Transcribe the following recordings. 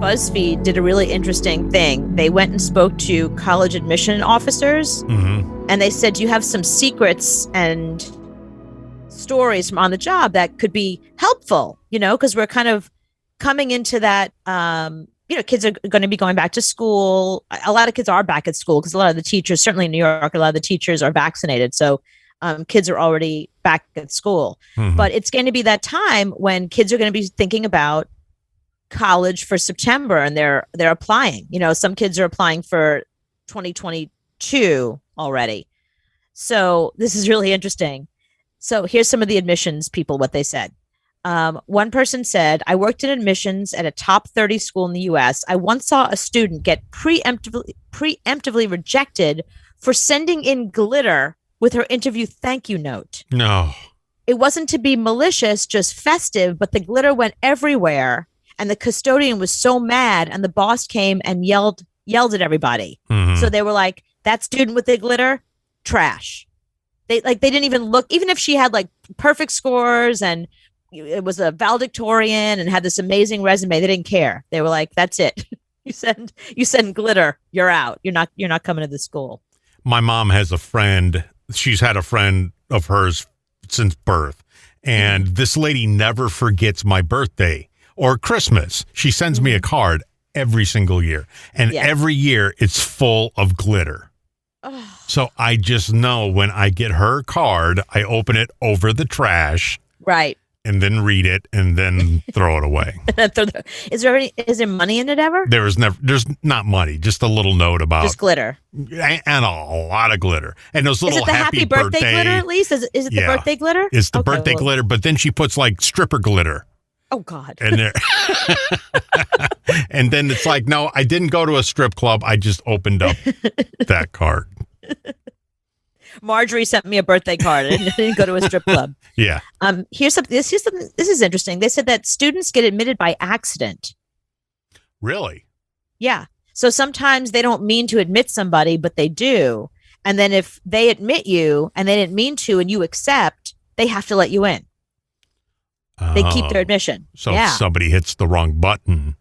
BuzzFeed did a really interesting thing. They went and spoke to college admission officers, and they said, you have some secrets and stories from on the job that could be helpful, because we're kind of coming into that, kids are going to be going back to school. A lot of kids are back at school because a lot of the teachers, certainly in New York, a lot of the teachers are vaccinated. So kids are already back at school. But it's going to be that time when kids are going to be thinking about college for September, and they're applying. Some kids are applying for 2022 already. So this is really interesting. So here's some of the admissions people, what they said. One person said, I worked in admissions at a top 30 school in the US. I once saw a student get preemptively rejected for sending in glitter with her interview thank you note. No. It wasn't to be malicious, just festive, but the glitter went everywhere. And the custodian was so mad, and the boss came and yelled at everybody. So they were like, that student with the glitter, trash. They didn't even look, even if she had like perfect scores and it was a valedictorian and had this amazing resume, they didn't care. They were like, that's it. You send glitter, you're out. You're not coming to the school. My mom has a friend. She's had a friend of hers since birth. And this lady never forgets my birthday or Christmas. She sends me a card every single year. And every year it's full of glitter. So I just know when I get her card, I open it over the trash. Right. And then read it and then throw it away. Is there money in it ever? There's not money, just a little note about just glitter. And a lot of glitter. And those little is it the happy birthday glitter at least? Is it the birthday glitter? It's the birthday glitter, but then she puts like stripper glitter. Oh God. And there and then it's like, no, I didn't go to a strip club. I just opened up that card. Marjorie sent me a birthday card. I didn't go to a strip club. Yeah. Here's something. This is interesting. They said that students get admitted by accident. Really? Yeah. So sometimes they don't mean to admit somebody, but they do. And then if they admit you and they didn't mean to, and you accept, they have to let you in. They keep their admission. So if somebody hits the wrong button,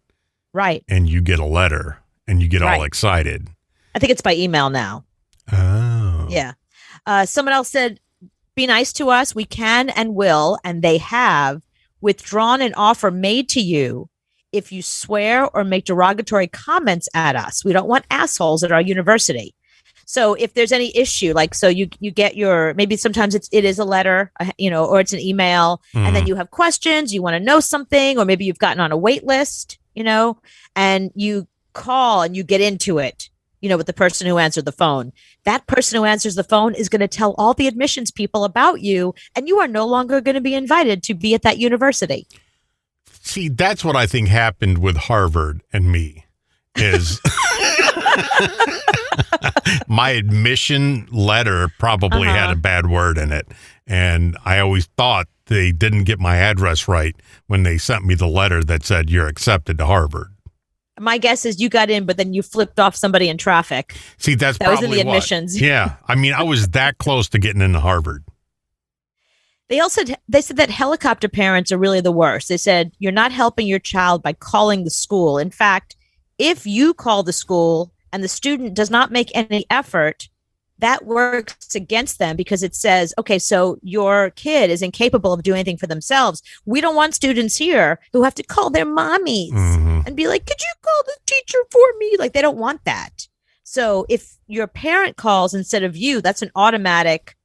right, and you get a letter and you get all excited. I think it's by email now. Oh. Yeah. Someone else said, be nice to us. We can and will, and they have withdrawn an offer made to you if you swear or make derogatory comments at us. We don't want assholes at our university. So if there's any issue, like, so you get maybe sometimes it is a letter, or it's an email, and then you have questions, you want to know something, or maybe you've gotten on a wait list, and you call and you get into it, with the person who answered the phone. That person who answers the phone is going to tell all the admissions people about you, and you are no longer going to be invited to be at that university. See, that's what I think happened with Harvard and me is my admission letter probably had a bad word in it. And I always thought they didn't get my address right when they sent me the letter that said you're accepted to Harvard. My guess is you got in, but then you flipped off somebody in traffic. See, that was in the admissions. Yeah. I mean, I was that close to getting into Harvard. They said that helicopter parents are really the worst. They said, you're not helping your child by calling the school. In fact, if you call the school and the student does not make any effort, that works against them because it says, okay, so your kid is incapable of doing anything for themselves. We don't want students here who have to call their mommies and be like, could you call the teacher for me? Like, they don't want that. So if your parent calls instead of you, that's an automatic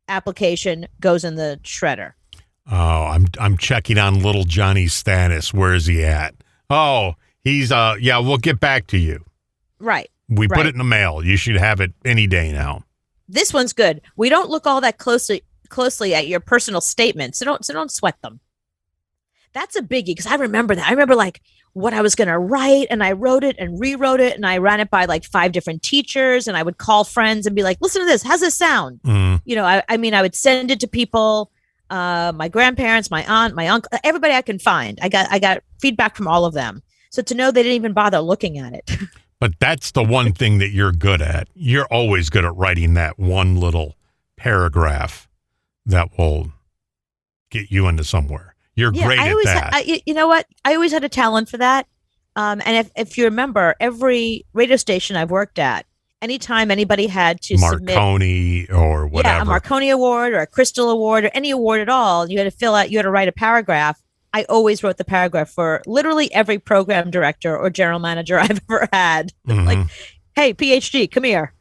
application, goes in the shredder. Oh, I'm checking on little Johnny Stannis. Where is he at? Oh, he's we'll get back to you. Right. We put it in the mail. You should have it any day now. This one's good. We don't look all that closely at your personal statements. So don't sweat them. That's a biggie because I remember that. I remember like what I was going to write, and I wrote it and rewrote it, and I ran it by like 5 different teachers, and I would call friends and be like, listen to this. How's this sound? I would send it to people, my grandparents, my aunt, my uncle, everybody I can find. I got feedback from all of them. So to know they didn't even bother looking at it. But that's the one thing that you're good at. You're always good at writing that one little paragraph that will get you into somewhere. You're great at that. You know what? I always had a talent for that. And if you remember, every radio station I've worked at, anytime anybody had to Marconi or whatever. Yeah, a Marconi Award or a Crystal Award or any award at all, you had to write a paragraph. I always wrote the paragraph for literally every program director or general manager I've ever had. Like, hey, PhD, come here.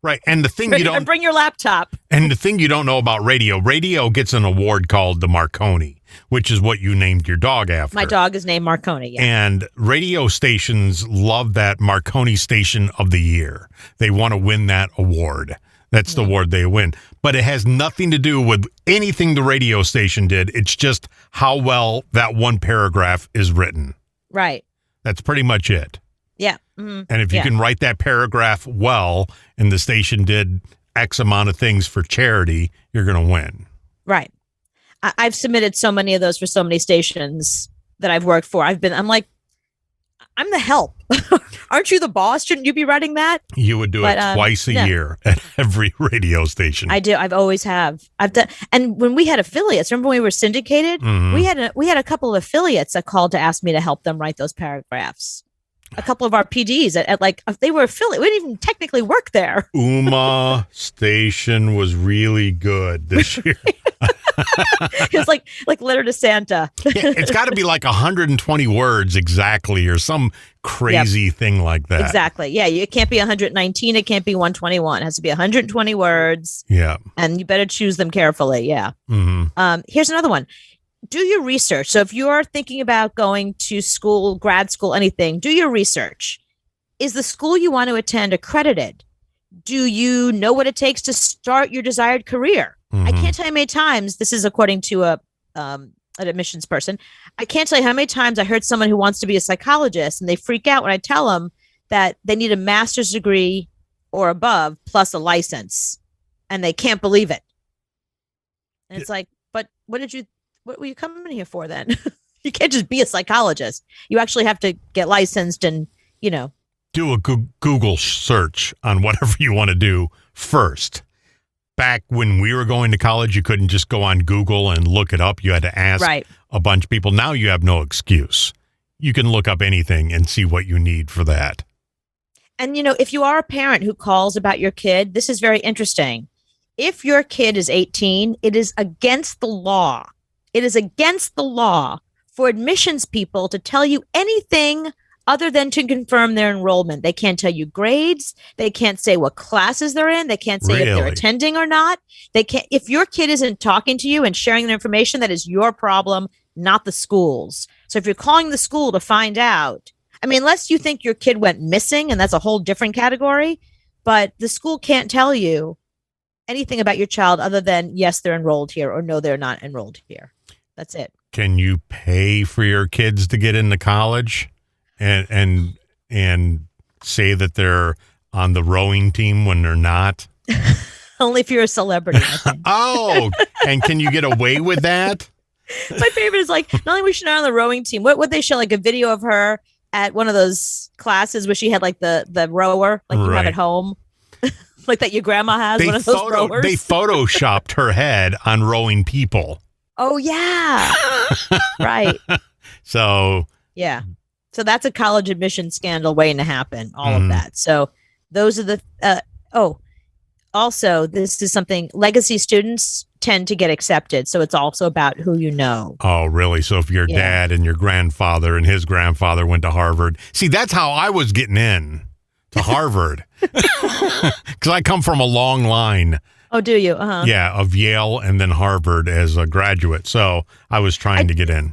Right. And the thing you don't bring your laptop. And the thing you don't know about radio gets an award called the Marconi, which is what you named your dog after. My dog is named Marconi. Yeah. And radio stations love that Marconi Station of the Year. They want to win that award. That's the award they win. But it has nothing to do with anything the radio station did. It's just how well that one paragraph is written. Right. That's pretty much it. Yeah. Mm-hmm. And if you can write that paragraph well, and the station did X amount of things for charity, you're going to win. Right. I've submitted so many of those for so many stations that I've worked for. I'm like, I'm the help. Aren't you the boss? Shouldn't you be writing that? You would do it twice a year at every radio station. I do. I've always have. I've done. And when we had affiliates, remember when we were syndicated, we had a couple of affiliates that called to ask me to help them write those paragraphs. A couple of our PDs at like, they were affiliate. We didn't even technically work there. Uma station was really good this year. It was like letter to Santa. Yeah, it's got to be like 120 words exactly, or some crazy thing like that. Exactly. Yeah, it can't be 119. It can't be 121. It has to be 120 words. Yeah. And you better choose them carefully. Yeah. Mm-hmm. Here's another one. Do your research. So if you're thinking about going to school, grad school, anything, do your research. Is the school you want to attend accredited? Do you know what it takes to start your desired career? Mm-hmm. I can't tell you how many times, this is according to an admissions person, I can't tell you how many times I heard someone who wants to be a psychologist and they freak out when I tell them that they need a master's degree or above plus a license, and they can't believe it. And it's like, but what were you coming here for then? You can't just be a psychologist. You actually have to get licensed and, do a Google search on whatever you want to do first. Back when we were going to college, you couldn't just go on Google and look it up. You had to ask a bunch of people. Now you have no excuse. You can look up anything and see what you need for that. And, if you are a parent who calls about your kid, this is very interesting. If your kid is 18, it is against the law. It is against the law for admissions people to tell you anything other than to confirm their enrollment. They can't tell you grades. They can't say what classes they're in. They can't say if they're attending or not. They can't. If your kid isn't talking to you and sharing their information, that is your problem, not the school's. So if you're calling the school to find out, unless you think your kid went missing, and that's a whole different category, but the school can't tell you anything about your child other than, yes, they're enrolled here, or no, they're not enrolled here. That's it. Can you pay for your kids to get into college and say that they're on the rowing team when they're not? Only if you're a celebrity, I think. Oh, and can you get away with that? My favorite is like, not only was she not on the rowing team, what would they show? Like a video of her at one of those classes where she had like the rower, like you have at home. Like that your grandma has, one of those rowers. They photoshopped her head on rowing people. Oh, yeah. Right. So. Yeah. So that's a college admission scandal waiting to happen, all of that. So those are the, also, this is something, legacy students tend to get accepted. So it's also about who you know. Oh, really? So if your dad and your grandfather and his grandfather went to Harvard. See, that's how I was getting in to Harvard. Because I come from a long line. Oh, do you? Uh-huh. Yeah, of Yale and then Harvard as a graduate. So I was trying to get in.